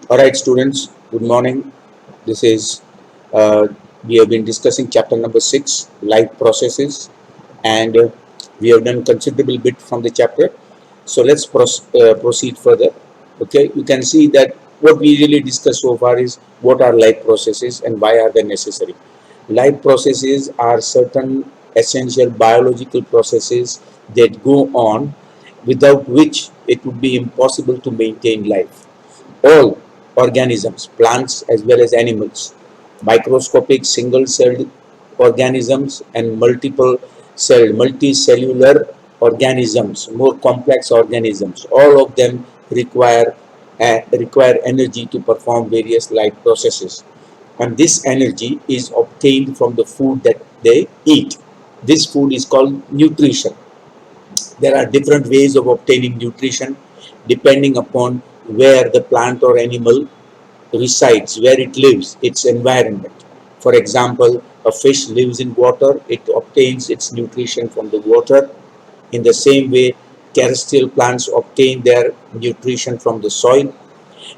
All right, students, good morning. This is, uh, we have been discussing chapter number 6, life processes, and we have done considerable bit from the chapter. So let's proceed further. Okay, you can see that what we really discussed so far is what are life processes and why are they necessary. Life processes are certain essential biological processes that go on without which it would be impossible to maintain life. All organisms, plants as well as animals, microscopic single-celled organisms and multiple-celled, multicellular organisms, more complex organisms, all of them require energy to perform various life processes. And this energy is obtained from the food that they eat. This food is called nutrition. There are different ways of obtaining nutrition depending upon where the plant or animal resides, where it lives, its environment. For example, a fish lives in water, it obtains its nutrition from the water. In the same way, terrestrial plants obtain their nutrition from the soil,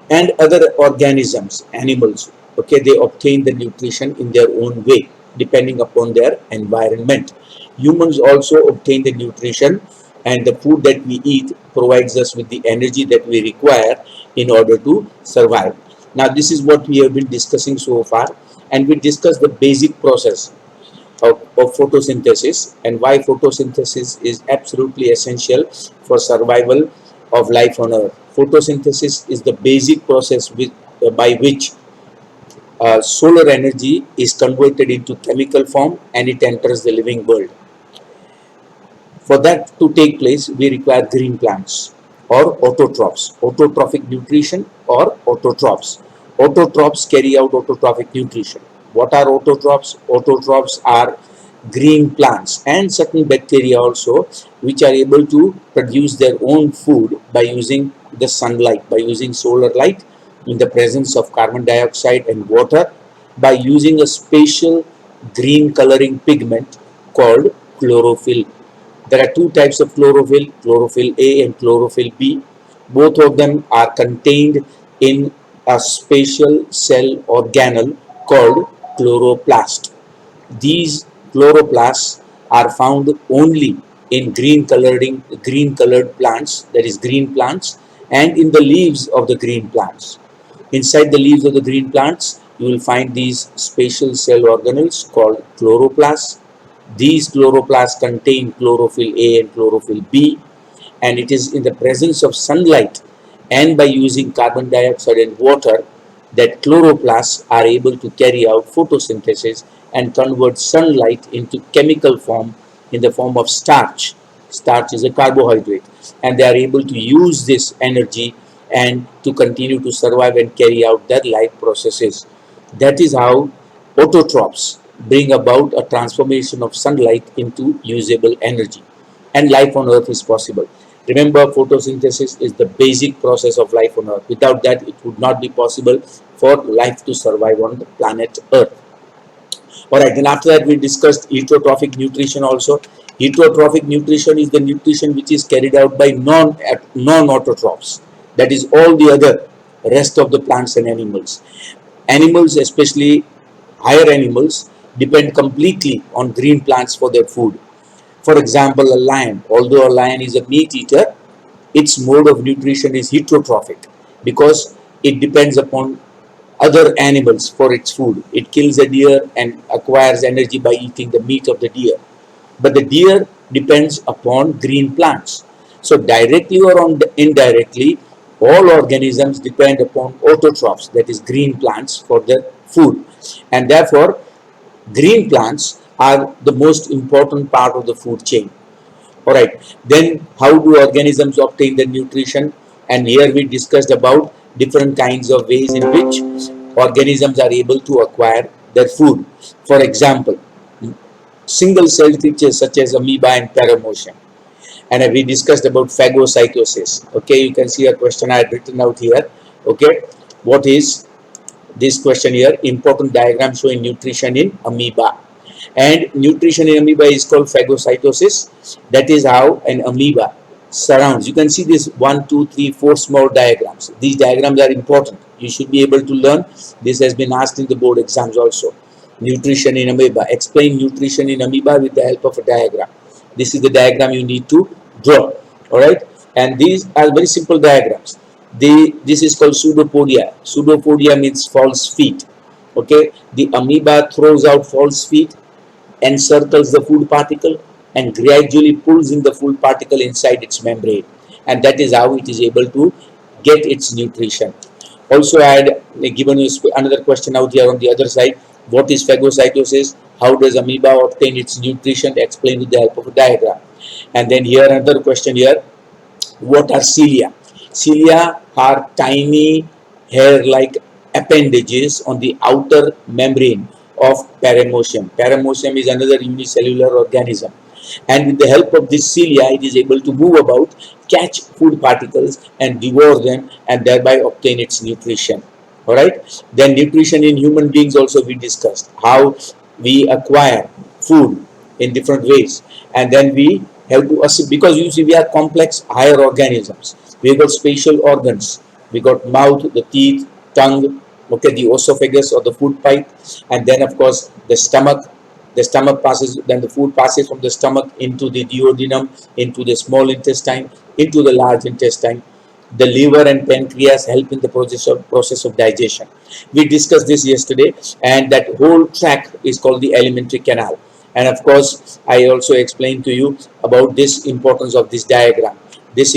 and other organisms, animals, okay, they obtain the nutrition in their own way, depending upon their environment. Humans also obtain the nutrition, and the food that we eat provides us with the energy that we require in order to survive. Now, this is what we have been discussing so far, and we discussed the basic process of photosynthesis and why photosynthesis is absolutely essential for survival of life on earth. Photosynthesis is the basic process by which solar energy is converted into chemical form and it enters the living world. For that to take place, we require green plants or autotrophs, autotrophic nutrition or autotrophs. Autotrophs carry out autotrophic nutrition. What are autotrophs? Autotrophs are green plants and certain bacteria also, which are able to produce their own food by using the sunlight, by using solar light in the presence of carbon dioxide and water, by using a special green coloring pigment called chlorophyll. There are two types of chlorophyll, chlorophyll A and chlorophyll B. Both of them are contained in a special cell organelle called chloroplast. These chloroplasts are found only in green colored plants, that is green plants, and in the leaves of the green plants. Inside the leaves of the green plants, you will find these special cell organelles called chloroplasts. These chloroplasts contain chlorophyll A and chlorophyll B, and it is in the presence of sunlight and by using carbon dioxide and water that chloroplasts are able to carry out photosynthesis and convert sunlight into chemical form in the form of starch. Starch is a carbohydrate, and they are able to use this energy and to continue to survive and carry out their life processes. That is how autotrophs bring about a transformation of sunlight into usable energy, and life on earth is possible. Remember, photosynthesis is the basic process of life on earth. Without that, it would not be possible for life to survive on the planet earth. All right, then after that we discussed heterotrophic nutrition also. Heterotrophic nutrition is the nutrition which is carried out by non-autotrophs, that is all the other rest of the plants and animals. Animals, especially higher animals, depend completely on green plants for their food. For example, a lion, although a lion is a meat eater, its mode of nutrition is heterotrophic because it depends upon other animals for its food. It kills a deer and acquires energy by eating the meat of the deer. But the deer depends upon green plants. So directly or indirectly, all organisms depend upon autotrophs, that is green plants, for their food. And therefore, green plants are the most important part of the food chain. All right, then how do organisms obtain the nutrition? And here we discussed about different kinds of ways in which organisms are able to acquire their food. For example, single-celled creatures such as amoeba and paramotion. And we discussed about phagocytosis. Okay, you can see a question I had written out here. Okay, what is this question here? Important diagram showing nutrition in amoeba. And nutrition in amoeba is called phagocytosis. That is how an amoeba surrounds. You can see this 1, 2, 3, 4 small diagrams. These diagrams are important. You should be able to learn. This has been asked in the board exams also. Nutrition in amoeba. Explain nutrition in amoeba with the help of a diagram. This is the diagram you need to draw. All right. And these are very simple diagrams. This is called pseudopodia. Pseudopodia means false feet. Okay. The amoeba throws out false feet, encircles the food particle, and gradually pulls in the food particle inside its membrane, and that is how it is able to get its nutrition. Also, I had given you another question out here on the other side. What is phagocytosis? How does amoeba obtain its nutrition? Explained with the help of a diagram. And then here another question here. What are cilia? Cilia are tiny hair-like appendages on the outer membrane of paramecium. Paramecium is another unicellular organism, and with the help of this cilia, it is able to move about, catch food particles, and devour them, and thereby obtain its nutrition. All right. Then nutrition in human beings also we discussed, how we acquire food in different ways, and then we have to assist, because you see we are complex higher organisms. We got spatial organs. We got mouth, the teeth, tongue, okay, the esophagus or the food pipe, and then of course the stomach. The stomach passes, then the food passes from the stomach into the duodenum, into the small intestine, into the large intestine. The liver and pancreas help in the process of digestion. We discussed this yesterday, and that whole tract is called the alimentary canal. And of course, I also explained to you about this importance of this diagram. This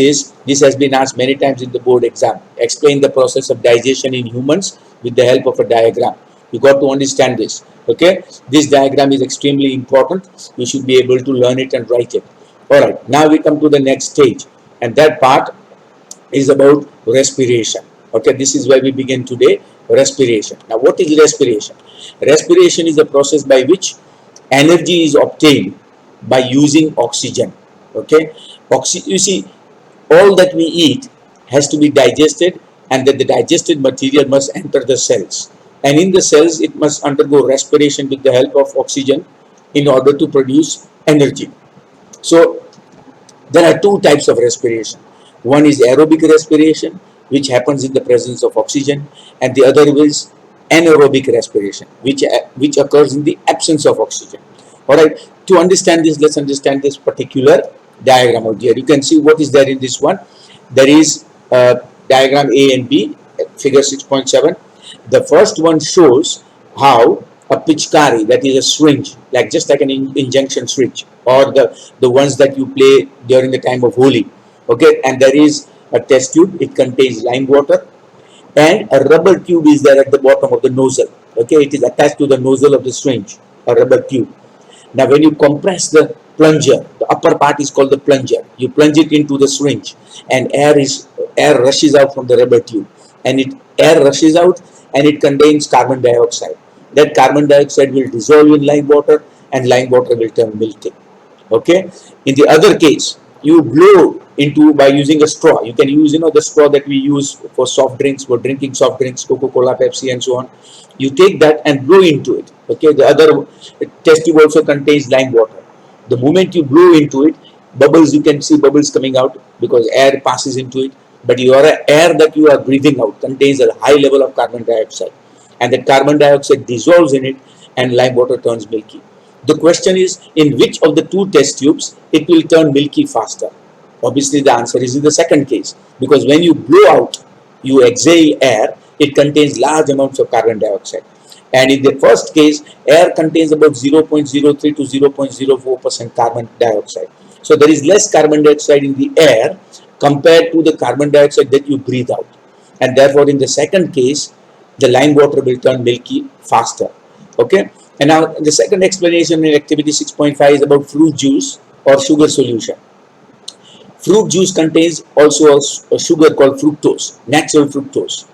has been asked many times in the board exam. Explain the process of digestion in humans with the help of a diagram. You got to understand this. Okay, this diagram is extremely important. You should be able to learn it and write it. All right, now we come to the next stage, and that part is about respiration. Okay, this is where we begin today. Respiration. Now, what is respiration? Respiration is a process by which energy is obtained by using oxygen. Okay, you see, all that we eat has to be digested, and that the digested material must enter the cells, and in the cells it must undergo respiration with the help of oxygen in order to produce energy. So there are two types of respiration. One is aerobic respiration, which happens in the presence of oxygen, and the other is anaerobic respiration, which occurs in the absence of oxygen. All right. To understand this, let's understand this particular diagram out here. You can see what is there in this one. There is diagram A and B, figure 6.7. The first one shows how a pichkari, that is a syringe, just like an injection syringe, or the ones that you play during the time of Holi. Okay, and there is a test tube. It contains lime water, and a rubber tube is there at the bottom of the nozzle. Okay, it is attached to the nozzle of the syringe, a rubber tube. Now, when you compress the plunger, the upper part is called the plunger. You plunge it into the syringe, and air rushes out from the rubber tube, and air rushes out, and it contains carbon dioxide. That carbon dioxide will dissolve in lime water, and lime water will turn milky. Okay. In the other case, you blow into by using a straw. You can use the straw that we use for soft drinks, for drinking soft drinks, Coca-Cola, Pepsi, and so on. You take that and blow into it. Okay. The other test tube also contains lime water. The moment you blow into it, bubbles, you can see bubbles coming out because air passes into it. But your air that you are breathing out contains a high level of carbon dioxide, and that carbon dioxide dissolves in it, and lime water turns milky. The question is, in which of the two test tubes it will turn milky faster? Obviously, the answer is in the second case, because when you blow out, you exhale air, it contains large amounts of carbon dioxide. And in the first case, air contains about 0.03 to 0.04% carbon dioxide. So there is less carbon dioxide in the air compared to the carbon dioxide that you breathe out. And therefore, in the second case, the lime water will turn milky faster. Okay. And now the second explanation in activity 6.5 is about fruit juice or sugar solution. Fruit juice contains also a sugar called fructose, natural fructose.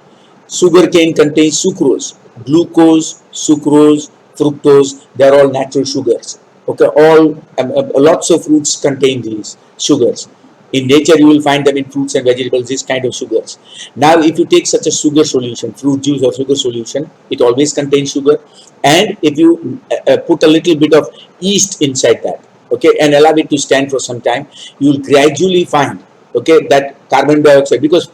Sugarcane contains sucrose, glucose, sucrose, fructose. They are all natural sugars. Okay, lots of fruits contain these sugars. In nature, you will find them in fruits and vegetables, this kind of sugars. Now, if you take such a sugar solution, fruit juice or sugar solution, it always contains sugar. And if you put a little bit of yeast inside that, okay, and allow it to stand for some time, you will gradually find Okay, that carbon dioxide, because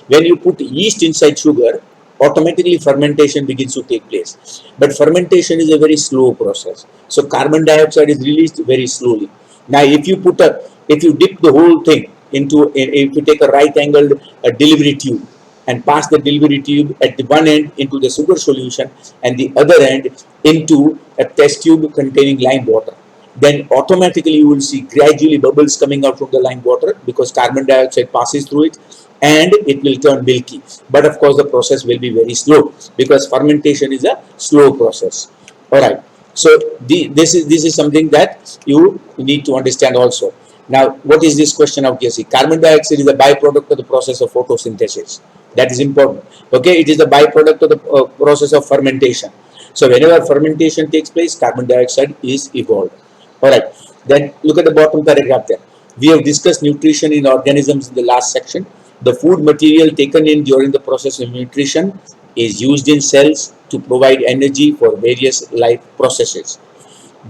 when you put yeast inside sugar, automatically fermentation begins to take place. But fermentation is a very slow process. So carbon dioxide is released very slowly. Now, if you dip the whole thing into, if you take a right angled delivery tube and pass the delivery tube at the one end into the sugar solution and the other end into a test tube containing lime water, then automatically you will see gradually bubbles coming out from the lime water, because carbon dioxide passes through it and it will turn milky. But of course, the process will be very slow because fermentation is a slow process. All right. So this is something that you need to understand also. Now, what is this question out here? See, carbon dioxide is a byproduct of the process of photosynthesis. That is important. Okay, it is the byproduct of the process of fermentation. So whenever fermentation takes place, carbon dioxide is evolved. All right. Then look at the bottom paragraph there. We have discussed nutrition in organisms in the last section. The food material taken in during the process of nutrition is used in cells to provide energy for various life processes.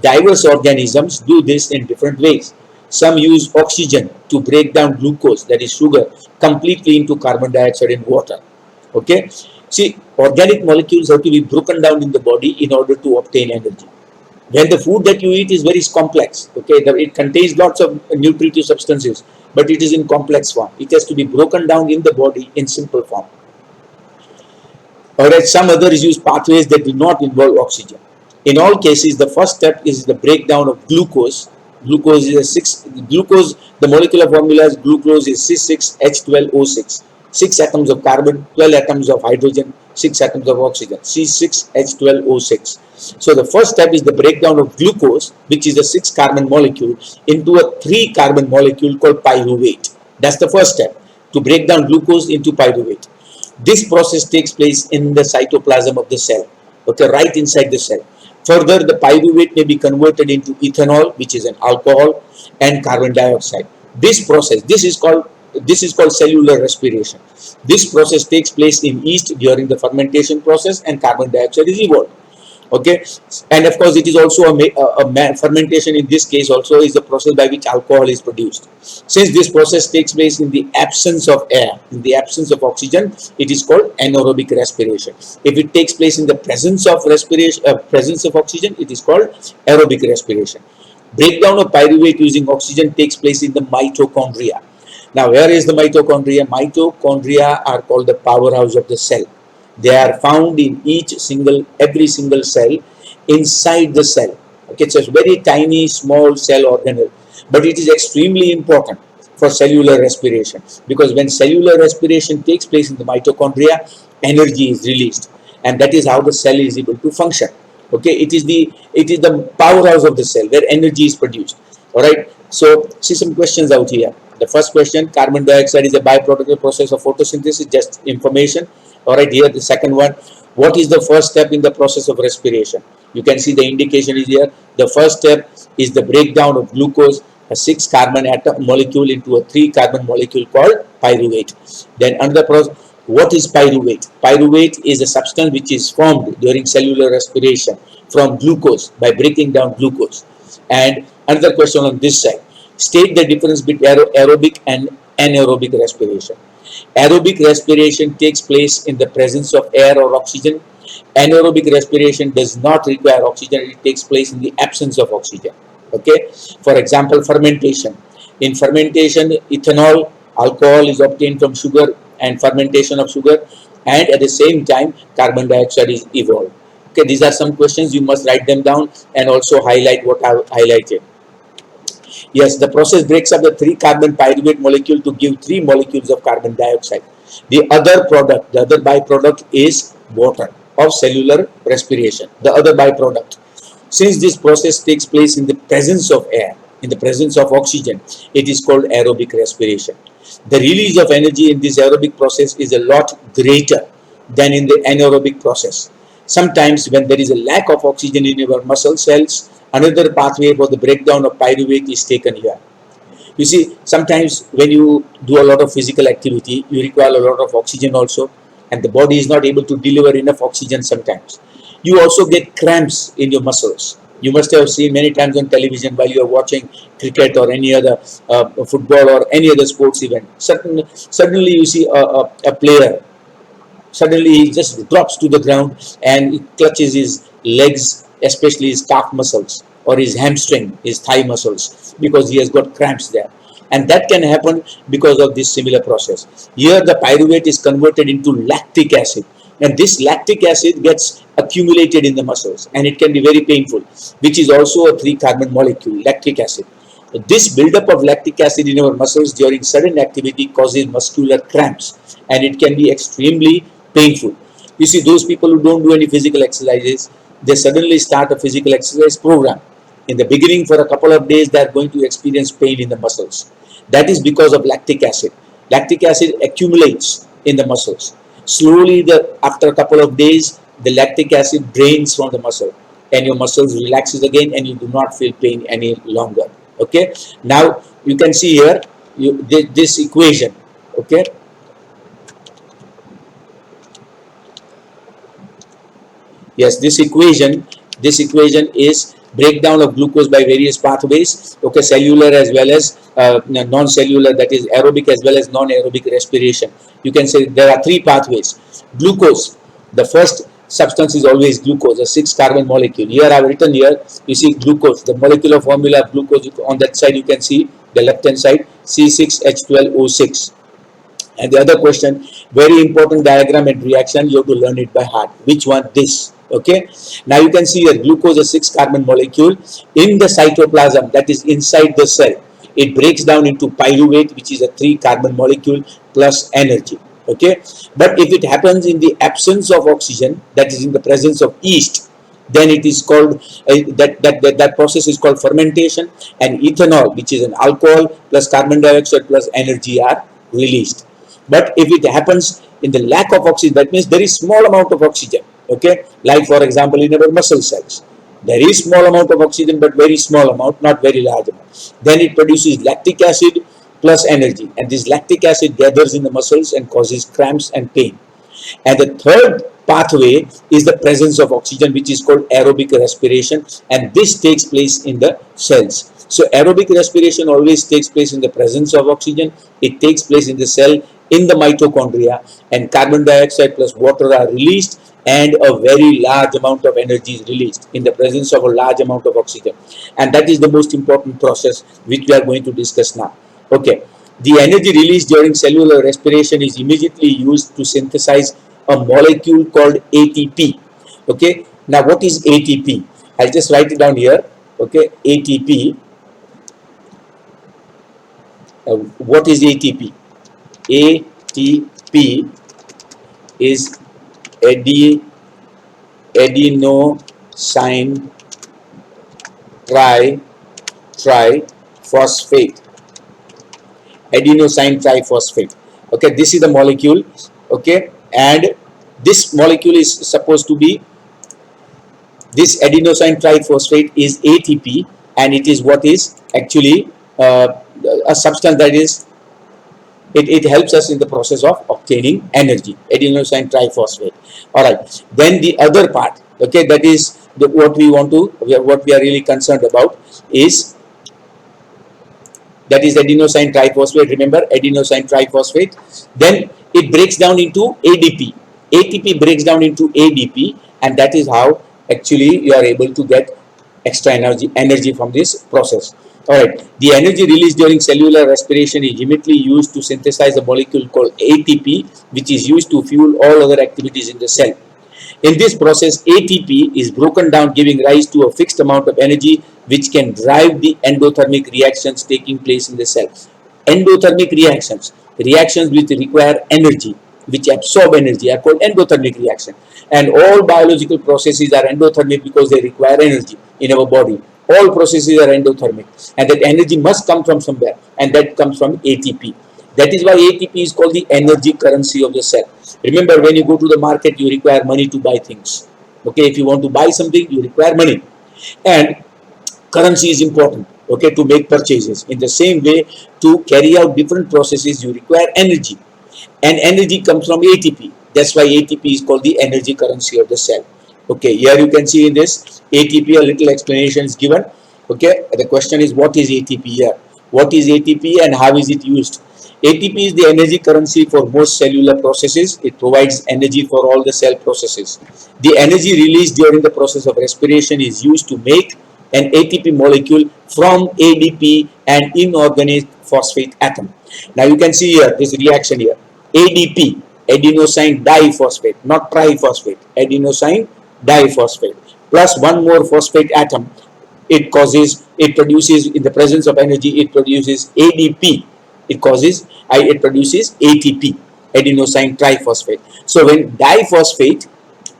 Diverse organisms do this in different ways. Some use oxygen to break down glucose, that is sugar, completely into carbon dioxide and water. Okay. See, organic molecules have to be broken down in the body in order to obtain energy. When the food that you eat is very complex, okay, it contains lots of nutritive substances, but it is in complex form. It has to be broken down in the body in simple form. Whereas some others use pathways that do not involve oxygen. In all cases, the first step is the breakdown of glucose. The molecular formula is glucose is C6H12O6. 6 atoms of carbon, 12 atoms of hydrogen, 6 atoms of oxygen, C6H12O6. So the first step is the breakdown of glucose, which is a 6 carbon molecule, into a 3 carbon molecule called pyruvate. That's the first step, to break down glucose into pyruvate. This process takes place in the cytoplasm of the cell, okay, right inside the cell. Further, the pyruvate may be converted into ethanol, which is an alcohol, and carbon dioxide. This is called cellular respiration. This process takes place in yeast during the fermentation process, and carbon dioxide is evolved. Okay, and of course, it is also fermentation. In this case, also is the process by which alcohol is produced. Since this process takes place in the absence of air, in the absence of oxygen, it is called anaerobic respiration. If it takes place in the presence of presence of oxygen, it is called aerobic respiration. Breakdown of pyruvate using oxygen takes place in the mitochondria. Now, where is the mitochondria? Mitochondria are called the powerhouse of the cell. They are found in every single cell inside the cell. Okay, so it's very tiny, small cell organelle, but it is extremely important for cellular respiration, because when cellular respiration takes place in the mitochondria, energy is released, and that is how the cell is able to function. Okay, it is the powerhouse of the cell where energy is produced. All right. So see some questions out here. The first question: carbon dioxide is a byproduct of the process of photosynthesis. Just information. All right, here the second one: what is the first step in the process of respiration? You can see the indication is here. The first step is the breakdown of glucose, a 6 carbon atom molecule, into a 3 carbon molecule called pyruvate. Then another process: what is pyruvate? Pyruvate is a substance which is formed during cellular respiration from glucose by breaking down glucose. And another question on this side: state the difference between aerobic and anaerobic respiration. Aerobic respiration takes place in the presence of air or oxygen. Anaerobic respiration does not require oxygen. It takes place in the absence of oxygen. Okay. For example, fermentation. In fermentation, ethanol, alcohol is obtained from sugar and fermentation of sugar, and at the same time, carbon dioxide is evolved. Okay, these are some questions. You must write them down and also highlight what I highlighted. Yes, the process breaks up the 3 carbon pyruvate molecule to give 3 molecules of carbon dioxide. The other byproduct is water of cellular respiration, the other byproduct. Since this process takes place in the presence of air, in the presence of oxygen, it is called aerobic respiration. The release of energy in this aerobic process is a lot greater than in the anaerobic process. Sometimes when there is a lack of oxygen in your muscle cells, another pathway for the breakdown of pyruvate is taken here. You see, sometimes when you do a lot of physical activity, you require a lot of oxygen also, and the body is not able to deliver enough oxygen sometimes. You also get cramps in your muscles. You must have seen many times on television while you are watching cricket or any other football or any other sports event. Suddenly you see a player. Suddenly he just drops to the ground and he clutches his legs, especially his calf muscles or his hamstring, his thigh muscles, because he has got cramps there. And that can happen because of this similar process. Here the pyruvate is converted into lactic acid, and this lactic acid gets accumulated in the muscles and it can be very painful, which is also a 3-carbon molecule, lactic acid. This buildup of lactic acid in our muscles during sudden activity causes muscular cramps, and it can be extremely painful. You see, those people who don't do any physical exercises, they suddenly start a physical exercise program. In the beginning, for a couple of days, they are going to experience pain in the muscles. That is because of lactic acid. Lactic acid accumulates in the muscles. Slowly, after a couple of days, the lactic acid drains from the muscle, and your muscles relaxes again, and you do not feel pain any longer. Okay. Now you can see here this equation. Okay. Yes, this equation is breakdown of glucose by various pathways. Okay, cellular as well as non-cellular, that is aerobic as well as non-aerobic respiration. You can say there are three pathways. Glucose, the first substance is always glucose, a 6-carbon molecule. Here I have written here, you see glucose, the molecular formula of glucose. On that side you can see the left hand side, C6H12O6. And the other question, very important diagram and reaction, you have to learn it by heart. Which one? This. Okay. Now you can see that glucose is a 6-carbon molecule in the cytoplasm, that is inside the cell. It breaks down into pyruvate, which is a 3-carbon molecule plus energy. Okay. But if it happens in the absence of oxygen, that is in the presence of yeast, then it is called that process is called fermentation, and ethanol, which is an alcohol plus carbon dioxide plus energy, are released. But if it happens in the lack of oxygen, that means there is small amount of oxygen. Okay, like for example in our muscle cells, there is small amount of oxygen but very small amount, not very large amount. Then it produces lactic acid plus energy, and this lactic acid gathers in the muscles and causes cramps and pain. And the third pathway is the presence of oxygen, which is called aerobic respiration, and this takes place in the cells. So aerobic respiration always takes place in the presence of oxygen. It takes place in the cell, in the mitochondria, and carbon dioxide plus water are released, and a very large amount of energy is released in the presence of a large amount of oxygen. And that is the most important process which we are going to discuss now. Okay. The energy released during cellular respiration is immediately used to synthesize a molecule called ATP. Okay. Now, what is ATP? I'll just write it down here. Okay. ATP. What is ATP? ATP is adenosine triphosphate. Adenosine triphosphate. Okay, this is the molecule. Okay, and this molecule is supposed to be, this adenosine triphosphate is ATP, and it is what is actually a substance that is, it helps us in the process of obtaining energy, adenosine triphosphate. All right, then the other part, okay, that is what we are really concerned about is, that is adenosine triphosphate. Remember, adenosine triphosphate. Then it breaks down into ADP. ATP breaks down into ADP, and that is how actually you are able to get extra energy from this process. All right. The energy released during cellular respiration is immediately used to synthesize a molecule called ATP, which is used to fuel all other activities in the cell. In this process, ATP is broken down, giving rise to a fixed amount of energy which can drive the endothermic reactions taking place in the cell. Endothermic reactions, reactions which require energy, which absorb energy, are called endothermic reaction. And all biological processes are endothermic because they require energy in our body. All processes are endothermic, and that energy must come from somewhere, and that comes from ATP. That is why ATP is called the energy currency of the cell. Remember, when you go to the market, you require money to buy things. Okay, if you want to buy something, you require money, and currency is important. Okay, to make purchases. In the same way, to carry out different processes, you require energy, and energy comes from ATP. That's why ATP is called the energy currency of the cell. Okay, here you can see in this ATP, a little explanation is given. Okay, the question is what is ATP here? What is ATP and how is it used? ATP is the energy currency for most cellular processes. It provides energy for all the cell processes. The energy released during the process of respiration is used to make an ATP molecule from ADP and inorganic phosphate atom. Now you can see here this reaction here. ADP, adenosine diphosphate, not triphosphate, adenosine diphosphate, plus one more phosphate atom. It produces, in the presence of energy, it produces ADP. It produces ATP, adenosine triphosphate. So when diphosphate,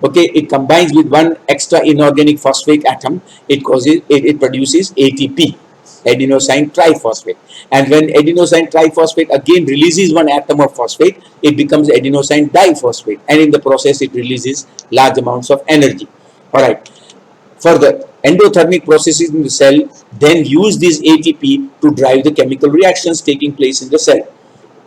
okay, it combines with one extra inorganic phosphate atom, it produces ATP, adenosine triphosphate. And when adenosine triphosphate again releases one atom of phosphate, it becomes adenosine diphosphate, and in the process it releases large amounts of energy. All right. Further, endothermic processes in the cell then use this ATP to drive the chemical reactions taking place in the cell.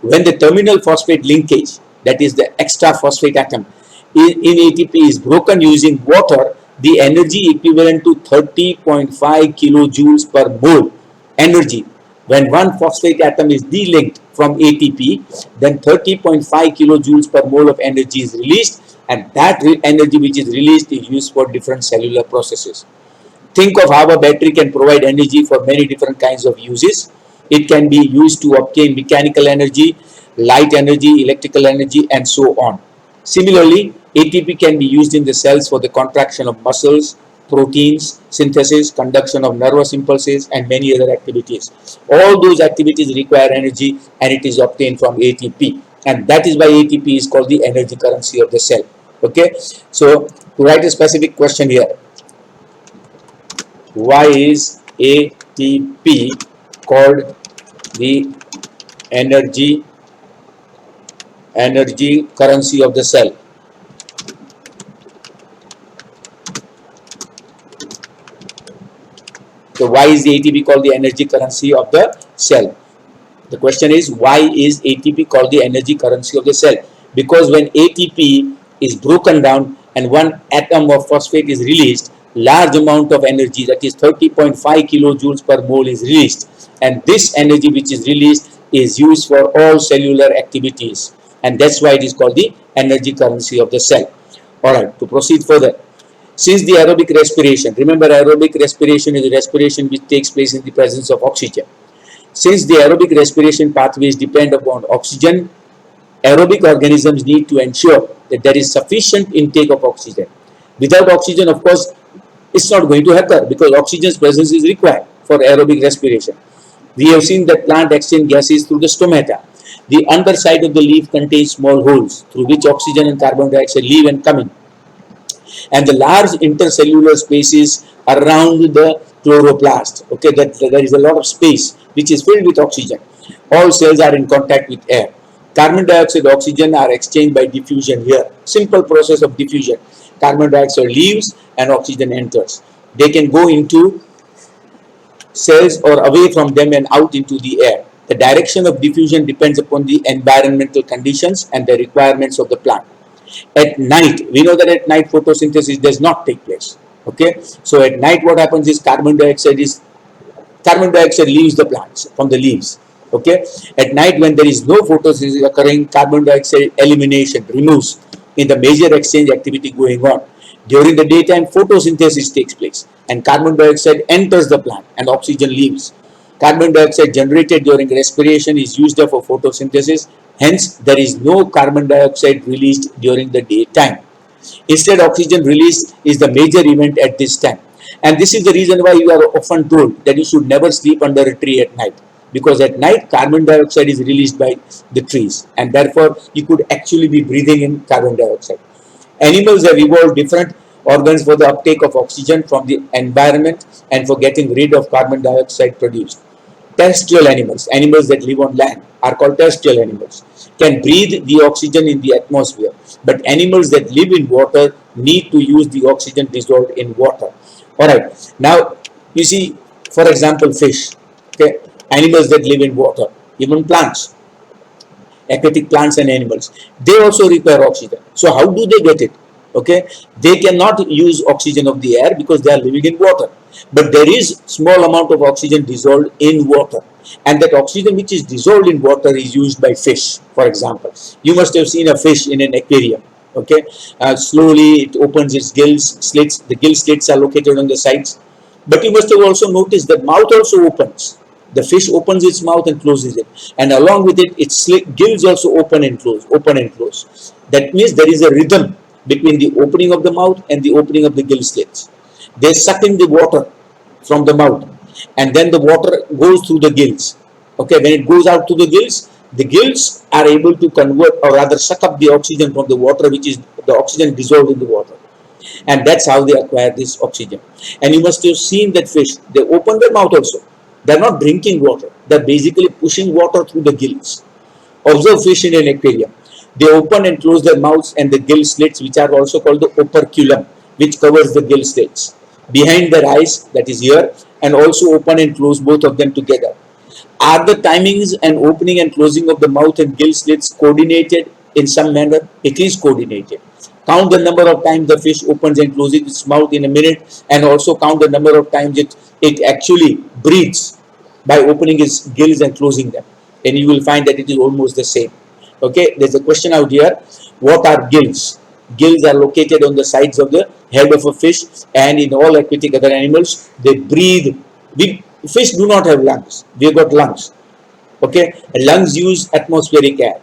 When the terminal phosphate linkage, that is the extra phosphate atom, in ATP is broken using water, the energy equivalent to 30.5 kilojoules per mole energy. When one phosphate atom is delinked from ATP, then 30.5 kilojoules per mole of energy is released, and that energy which is released is used for different cellular processes. Think of how a battery can provide energy for many different kinds of uses. It can be used to obtain mechanical energy, light energy, electrical energy, and so on. Similarly, ATP can be used in the cells for the contraction of muscles, proteins, synthesis, conduction of nervous impulses, and many other activities. All those activities require energy, and it is obtained from ATP. And that is why ATP is called the energy currency of the cell. Okay, so to write a specific question here, why is ATP called the energy currency of the cell? So why is the ATP called the energy currency of the cell? The question is, why is ATP called the energy currency of the cell? Because when ATP is broken down and one atom of phosphate is released, large amount of energy, that is 30.5 kilojoules per mole, is released, and this energy which is released is used for all cellular activities, and that's why it is called the energy currency of the cell. All right, to proceed further, since the aerobic respiration, remember aerobic respiration is a respiration which takes place in the presence of oxygen. Since the aerobic respiration pathways depend upon oxygen, aerobic organisms need to ensure that there is sufficient intake of oxygen. Without oxygen, of course, it's not going to happen, because oxygen's presence is required for aerobic respiration. We have seen that plant exchange gases through the stomata. The underside of the leaf contains small holes through which oxygen and carbon dioxide leave and come in, and the large intercellular spaces around the chloroplast. Okay, that there is a lot of space which is filled with oxygen. All cells are in contact with air. Carbon dioxide and oxygen are exchanged by diffusion here. Simple process of diffusion. Carbon dioxide leaves and oxygen enters. They can go into cells or away from them and out into the air. The direction of diffusion depends upon the environmental conditions and the requirements of the plant. At night, we know that at night photosynthesis does not take place. Okay, so at night what happens is carbon dioxide leaves the plants from the leaves. Okay, at night when there is no photosynthesis occurring, carbon dioxide elimination removes in the major exchange activity going on. During the daytime, photosynthesis takes place and carbon dioxide enters the plant and oxygen leaves. Carbon dioxide generated during respiration is used up for photosynthesis. Hence, there is no carbon dioxide released during the daytime. Instead, oxygen release is the major event at this time. And this is the reason why you are often told that you should never sleep under a tree at night. Because at night, carbon dioxide is released by the trees. And therefore, you could actually be breathing in carbon dioxide. Animals have evolved different organs for the uptake of oxygen from the environment and for getting rid of carbon dioxide produced. Terrestrial animals, animals that live on land, are called terrestrial animals, can breathe the oxygen in the atmosphere. But animals that live in water need to use the oxygen dissolved in water. Alright, now you see, for example, fish, okay, animals that live in water, even plants, aquatic plants and animals, they also require oxygen. So how do they get it? Okay, they cannot use oxygen of the air because they are living in water, but there is small amount of oxygen dissolved in water, and that oxygen which is dissolved in water is used by fish. For example, you must have seen a fish in an aquarium. Okay, slowly it opens its gills slits. The gill slits are located on the sides, but you must have also noticed that mouth also opens. The fish opens its mouth and closes it, and along with it, its gills also open and close, open and close. That means there is a rhythm between the opening of the mouth and the opening of the gill slits. They suck in the water from the mouth, and then the water goes through the gills. Okay, when it goes out to the gills are able to convert or rather suck up the oxygen from the water, which is the oxygen dissolved in the water, and that's how they acquire this oxygen. And you must have seen that fish, they open their mouth also. They're not drinking water, they're basically pushing water through the gills. Observe fish in an aquarium. They open and close their mouths and the gill slits, which are also called the operculum, which covers the gill slits behind their eyes, that is here, and also open and close both of them together. Are the timings and opening and closing of the mouth and gill slits coordinated in some manner? It is coordinated. Count the number of times the fish opens and closes its mouth in a minute, and also count the number of times it actually breathes by opening its gills and closing them. And you will find that it is almost the same. Okay, there's a question out here. What are gills? Gills are located on the sides of the head of a fish, and in all aquatic other animals, they breathe. Fish do not have lungs. We have got lungs. Okay, and lungs use atmospheric air,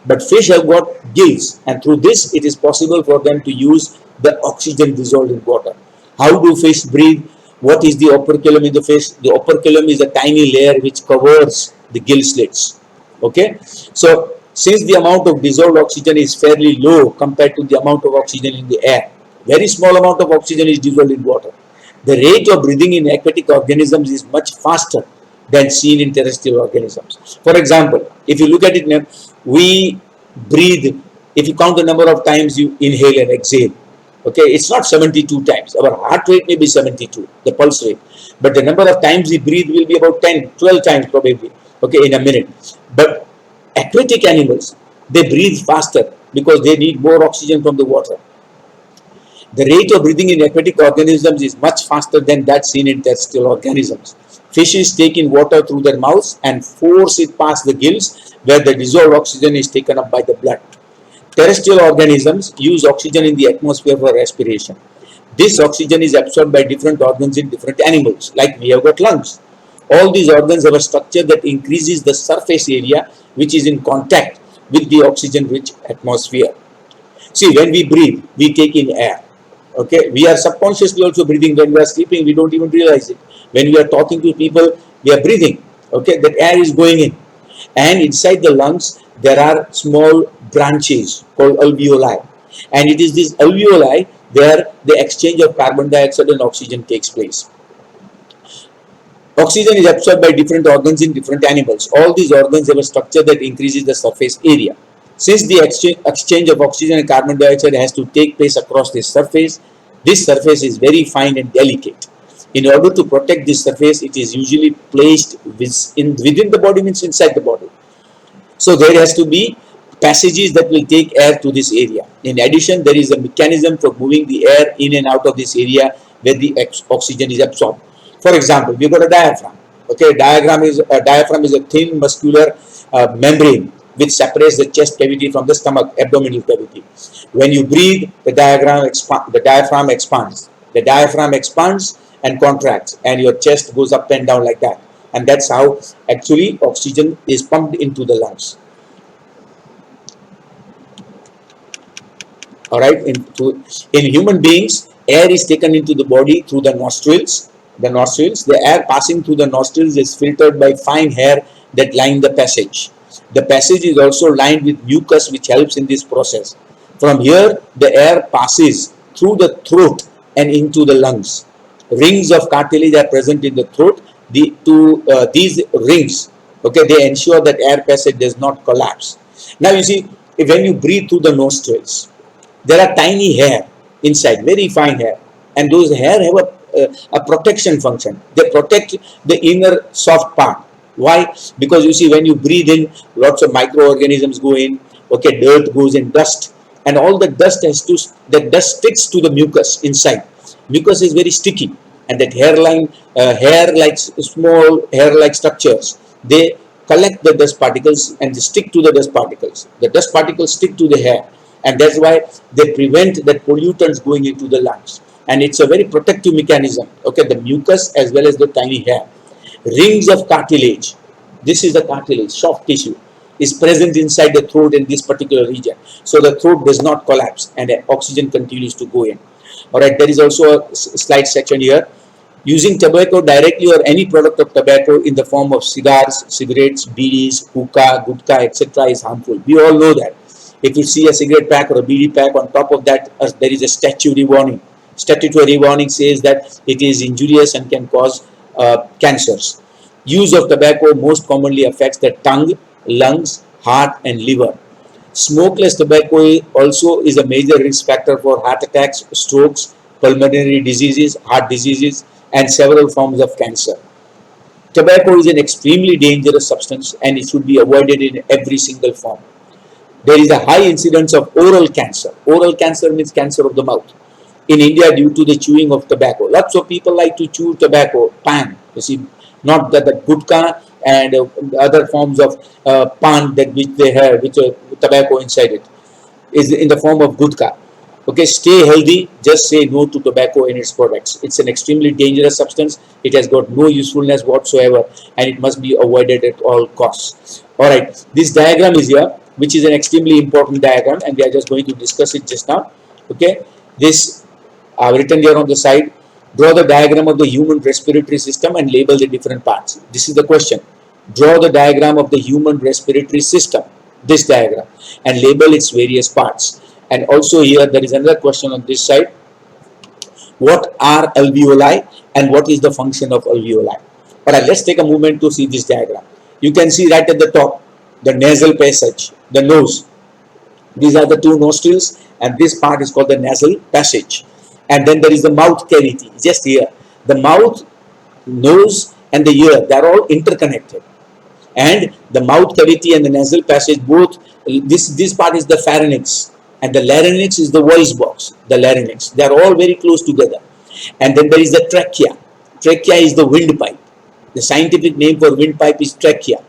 but fish have got gills, and through this it is possible for them to use the oxygen dissolved in water. How do fish breathe? What is the operculum in the fish? The operculum is a tiny layer which covers the gill slits. Okay, so since the amount of dissolved oxygen is fairly low compared to the amount of oxygen in the air, very small amount of oxygen is dissolved in water. The rate of breathing in aquatic organisms is much faster than seen in terrestrial organisms. For example, if you look at it now, we breathe, if you count the number of times you inhale and exhale, okay, it's not 72 times. Our heart rate may be 72, the pulse rate, but the number of times we breathe will be about 10, 12 times probably, okay, in a minute. But aquatic animals, they breathe faster because they need more oxygen from the water. The rate of breathing in aquatic organisms is much faster than that seen in terrestrial organisms. Fishes take in water through their mouths and force it past the gills, where the dissolved oxygen is taken up by the blood. Terrestrial organisms use oxygen in the atmosphere for respiration. This oxygen is absorbed by different organs in different animals, like we have got lungs. All these organs have a structure that increases the surface area which is in contact with the oxygen-rich atmosphere. See, when we breathe, we take in air. Okay, we are subconsciously also breathing. When we are sleeping, we don't even realize it. When we are talking to people, we are breathing. Okay, that air is going in, and inside the lungs there are small branches called alveoli, and it is these alveoli where the exchange of carbon dioxide and oxygen takes place. Oxygen is absorbed by different organs in different animals. All these organs have a structure that increases the surface area. Since the exchange of oxygen and carbon dioxide has to take place across this surface is very fine and delicate. In order to protect this surface, it is usually placed within the body, means inside the body. So there has to be passages that will take air to this area. In addition, there is a mechanism for moving the air in and out of this area where the oxygen is absorbed. For example, we've got a diaphragm. Okay, diaphragm is a thin muscular membrane which separates the chest cavity from the stomach, abdominal cavity. When you breathe, the diaphragm expands. The diaphragm expands and contracts, and your chest goes up and down like that. And that's how actually oxygen is pumped into the lungs. All right. In human beings, air is taken into the body through the nostrils. The air passing through the nostrils is filtered by fine hair that line the passage. The passage is also lined with mucus, which helps in this process. From here, the air passes through the throat and into the lungs. Rings of cartilage are present in the throat. These rings, okay, they ensure that air passage does not collapse. Now you see, when you breathe through the nostrils, there are tiny hair inside, very fine hair, and those hair have a protection function. They protect the inner soft part. Why? Because you see, when you breathe in, lots of microorganisms go in. Okay, dirt goes in, dust and all the dust sticks to the mucus inside. Mucus is very sticky, and that small hair-like structures, they collect the dust particles and they stick to the dust particles. The dust particles stick to the hair, and that's why they prevent that pollutants going into the lungs. And it's a very protective mechanism. Okay, the mucus as well as the tiny hair. Rings of cartilage. This is the cartilage, soft tissue, is present inside the throat in this particular region. So the throat does not collapse and oxygen continues to go in. Alright, there is also a slide section here. Using tobacco directly or any product of tobacco in the form of cigars, cigarettes, BDs, hookah, gutka, etc. is harmful. We all know that. If you see a cigarette pack or a BD pack, on top of that there is a statutory warning. Statutory warning says that it is injurious and can cause cancers. Use of tobacco most commonly affects the tongue, lungs, heart and liver. Smokeless tobacco also is a major risk factor for heart attacks, strokes, pulmonary diseases, heart diseases and several forms of cancer. Tobacco is an extremely dangerous substance and it should be avoided in every single form. There is a high incidence of oral cancer. Oral cancer means cancer of the mouth in India due to the chewing of tobacco. Lots of people like to chew tobacco, pan, you see, not the gutka and other forms of pan that which they have, which tobacco inside it, is in the form of gutka. Okay, stay healthy, just say no to tobacco and its products. It's an extremely dangerous substance. It has got no usefulness whatsoever and it must be avoided at all costs. Alright, this diagram is here, which is an extremely important diagram and we are just going to discuss it just now. Okay, this I have written here on the side. Draw the diagram of the human respiratory system and label the different parts. This is the question. Draw the diagram of the human respiratory system, this diagram, and label its various parts. And also here there is another question on this side. What are alveoli and what is the function of alveoli? Alright, let's take a moment to see this diagram. You can see right at the top the nasal passage, the nose. These are the two nostrils and this part is called the nasal passage. And then there is the mouth cavity, just here. The mouth, nose and the ear, they are all interconnected. And the mouth cavity and the nasal passage, both, this part is the pharynx and the larynx is the voice box, the larynx. They are all very close together. And then there is the trachea. Trachea is the windpipe. The scientific name for windpipe is trachea.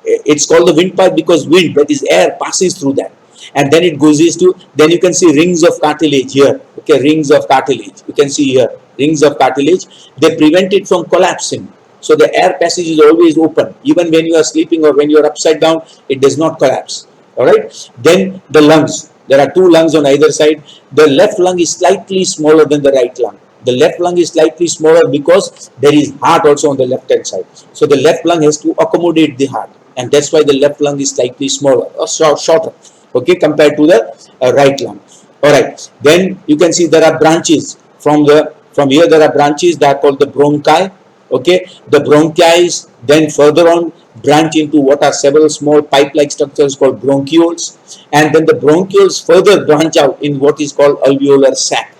It's called the windpipe because wind, that is air, passes through that. And then it goes to, then you can see rings of cartilage here. Okay, rings of cartilage. You can see here, rings of cartilage. They prevent it from collapsing. So the air passage is always open. Even when you are sleeping or when you are upside down, it does not collapse. Alright. Then the lungs. There are two lungs on either side. The left lung is slightly smaller than the right lung. The left lung is slightly smaller because there is heart also on the left hand side. So the left lung has to accommodate the heart. And that's why the left lung is slightly smaller or shorter. Okay, compared to the right lung. Alright, then you can see there are branches from here there are branches that are called the bronchi. Okay, the bronchi then further on branch into what are several small pipe-like structures called bronchioles, and then the bronchioles further branch out in what is called alveolar sac.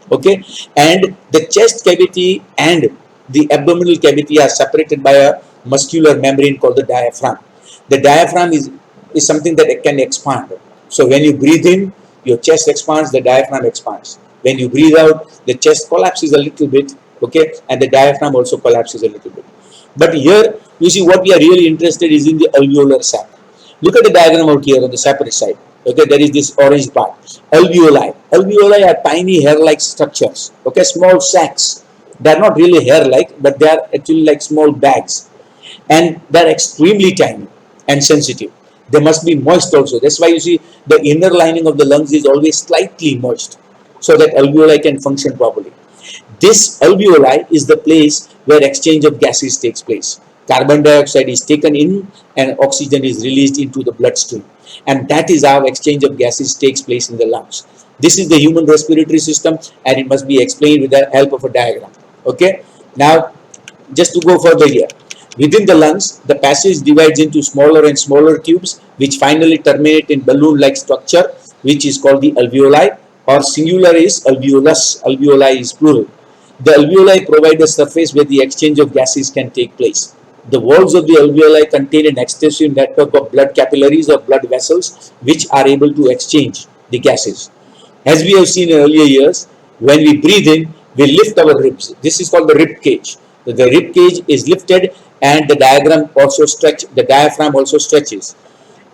Okay, and the chest cavity and the abdominal cavity are separated by a muscular membrane called the diaphragm. The diaphragm is something that can expand. So when you breathe in, your chest expands, the diaphragm expands. When you breathe out, the chest collapses a little bit, okay, and the diaphragm also collapses a little bit. But here, you see what we are really interested is in the alveolar sac. Look at the diagram out here on the separate side. Okay, there is this orange part. Alveoli. Alveoli are tiny hair-like structures. Okay, small sacs. They are not really hair-like, but they are actually like small bags. And they are extremely tiny and sensitive. They must be moist also. That's why you see the inner lining of the lungs is always slightly moist so that alveoli can function properly. This alveoli is the place where exchange of gases takes place. Carbon dioxide is taken in and oxygen is released into the bloodstream. And that is how exchange of gases takes place in the lungs. This is the human respiratory system and it must be explained with the help of a diagram. Okay. Now, just to go further here. Within the lungs, the passage divides into smaller and smaller tubes which finally terminate in balloon-like structure which is called the alveoli, or singular is alveolus, alveoli is plural. The alveoli provide a surface where the exchange of gases can take place. The walls of the alveoli contain an extensive network of blood capillaries or blood vessels which are able to exchange the gases. As we have seen in earlier years, when we breathe in, we lift our ribs. This is called the rib cage. The rib cage is lifted and the diaphragm also stretches,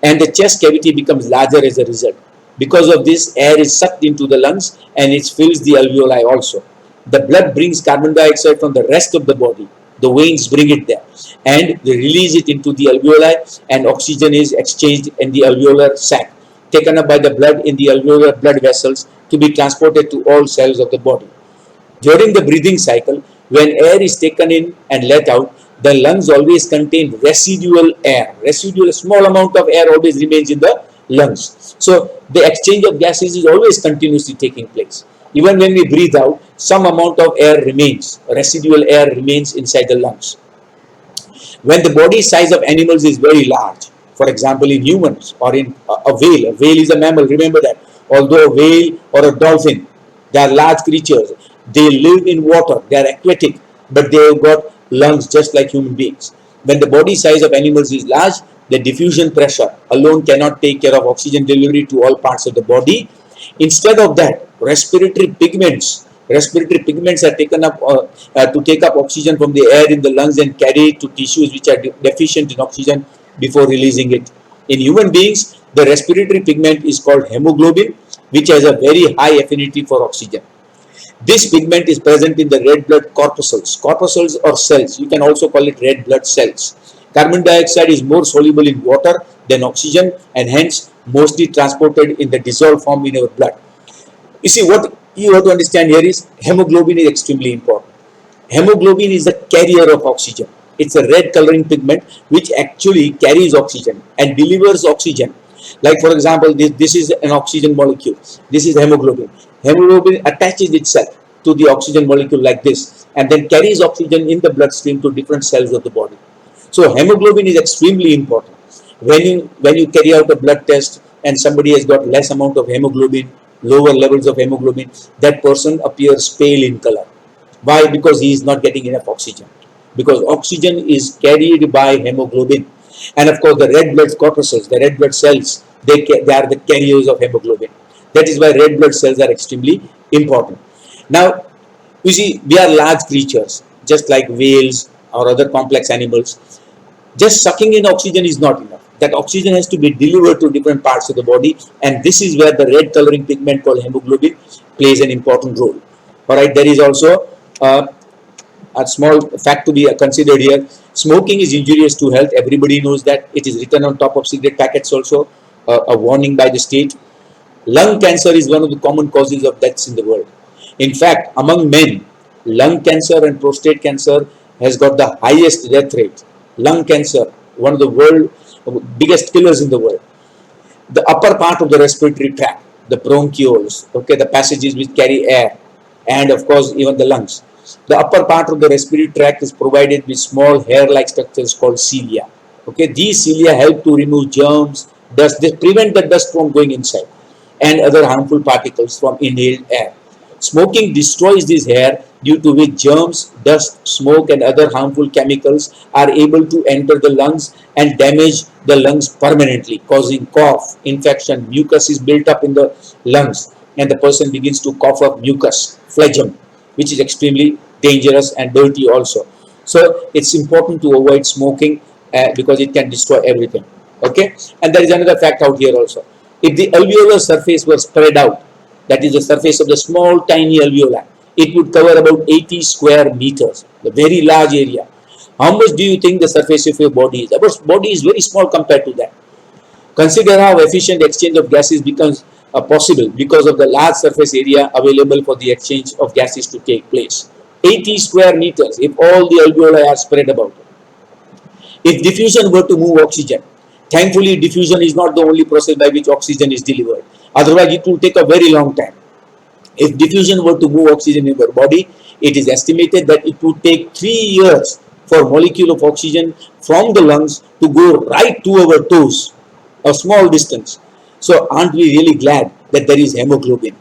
and the chest cavity becomes larger as a result. Because of this, air is sucked into the lungs and it fills the alveoli also. The blood brings carbon dioxide from the rest of the body. The veins bring it there and they release it into the alveoli, and oxygen is exchanged in the alveolar sac, taken up by the blood in the alveolar blood vessels to be transported to all cells of the body. During the breathing cycle, when air is taken in and let out, the lungs always contain residual air. Residual, small amount of air always remains in the lungs. So the exchange of gases is always continuously taking place. Even when we breathe out, some amount of air remains, residual air remains inside the lungs. When the body size of animals is very large, for example in humans or in a whale is a mammal, remember that. Although a whale or a dolphin, they are large creatures, they live in water, they are aquatic, but they have got lungs just like human beings. When the body size of animals is large, the diffusion pressure alone cannot take care of oxygen delivery to all parts of the body. Instead of that, respiratory pigments are taken up to take up oxygen from the air in the lungs and carry it to tissues which are deficient in oxygen before releasing it. In human beings, the respiratory pigment is called hemoglobin, which has a very high affinity for oxygen. This pigment is present in the red blood corpuscles. Corpuscles or cells, you can also call it red blood cells. Carbon dioxide is more soluble in water than oxygen and hence mostly transported in the dissolved form in our blood. You see, what you have to understand here is hemoglobin is extremely important. Hemoglobin is the carrier of oxygen. It's a red coloring pigment which actually carries oxygen and delivers oxygen. Like for example, this is an oxygen molecule. This is hemoglobin. Hemoglobin attaches itself to the oxygen molecule like this and then carries oxygen in the bloodstream to different cells of the body. So hemoglobin is extremely important. When you carry out a blood test and somebody has got less amount of hemoglobin, lower levels of hemoglobin, that person appears pale in color. Why? Because he is not getting enough oxygen. Because oxygen is carried by hemoglobin. And of course, the red blood corpuscles, the red blood cells, they are the carriers of hemoglobin. That is why red blood cells are extremely important. Now, you see, we are large creatures, just like whales or other complex animals. Just sucking in oxygen is not enough. That oxygen has to be delivered to different parts of the body, and this is where the red coloring pigment called hemoglobin plays an important role. Alright, there is also a small fact to be considered here. Smoking is injurious to health. Everybody knows that. It is written on top of cigarette packets also, a warning by the state. Lung cancer is one of the common causes of deaths in the world. In fact, among men, lung cancer and prostate cancer has got the highest death rate. Lung cancer, one of the world biggest killers in the world. The upper part of the respiratory tract, the bronchioles, okay, the passages which carry air, and of course even the lungs. The upper part of the respiratory tract is provided with small hair-like structures called cilia. Okay, these cilia help to remove germs, dust. They prevent the dust from going inside and other harmful particles from inhaled air. Smoking destroys this hair, due to which germs, dust, smoke and other harmful chemicals are able to enter the lungs and damage the lungs permanently, causing cough, infection. Mucus is built up in the lungs and the person begins to cough up mucus, phlegm, which is extremely dangerous and dirty also. So it's important to avoid smoking because it can destroy everything. Okay, and there is another fact out here also. If the alveolar surface were spread out, that is the surface of the small tiny alveoli, it would cover about 80 square meters, a very large area. How much do you think the surface of your body is? Our body is very small compared to that. Consider how efficient exchange of gases becomes possible because of the large surface area available for the exchange of gases to take place. 80 square meters if all the alveoli are spread about. If diffusion were to move oxygen, thankfully diffusion is not the only process by which oxygen is delivered. Otherwise, it will take a very long time. If diffusion were to move oxygen in our body, it is estimated that it would take 3 years for a molecule of oxygen from the lungs to go right to our toes, a small distance. So aren't we really glad that there is hemoglobin?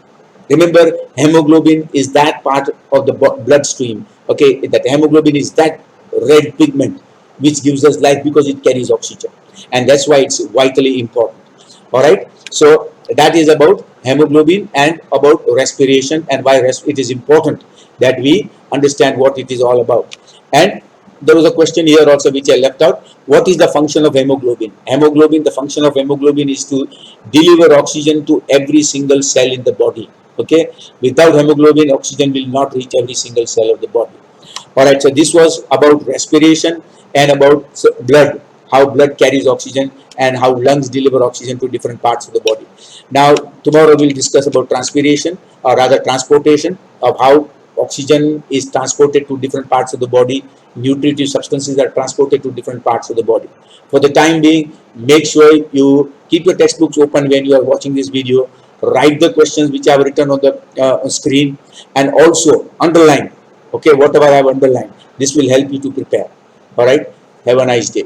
Remember, hemoglobin is that part of the bloodstream. Okay, that hemoglobin is that red pigment which gives us life because it carries oxygen, and that's why it's vitally important. All right. So That is about hemoglobin and about respiration, and why it is important that we understand what it is all about. And there was a question here also which I left out. What is the function of hemoglobin? Hemoglobin, the function of hemoglobin is to deliver oxygen to every single cell in the body. Okay, without hemoglobin, oxygen will not reach every single cell of the body. All right, so this was about respiration and about blood, how blood carries oxygen and how lungs deliver oxygen to different parts of the body. Now, tomorrow we'll discuss about transpiration, or rather transportation, of how oxygen is transported to different parts of the body, nutritive substances are transported to different parts of the body. For the time being, make sure you keep your textbooks open when you are watching this video, write the questions which I have written on the screen, and also underline, okay, whatever I have underlined. This will help you to prepare. All right, have a nice day.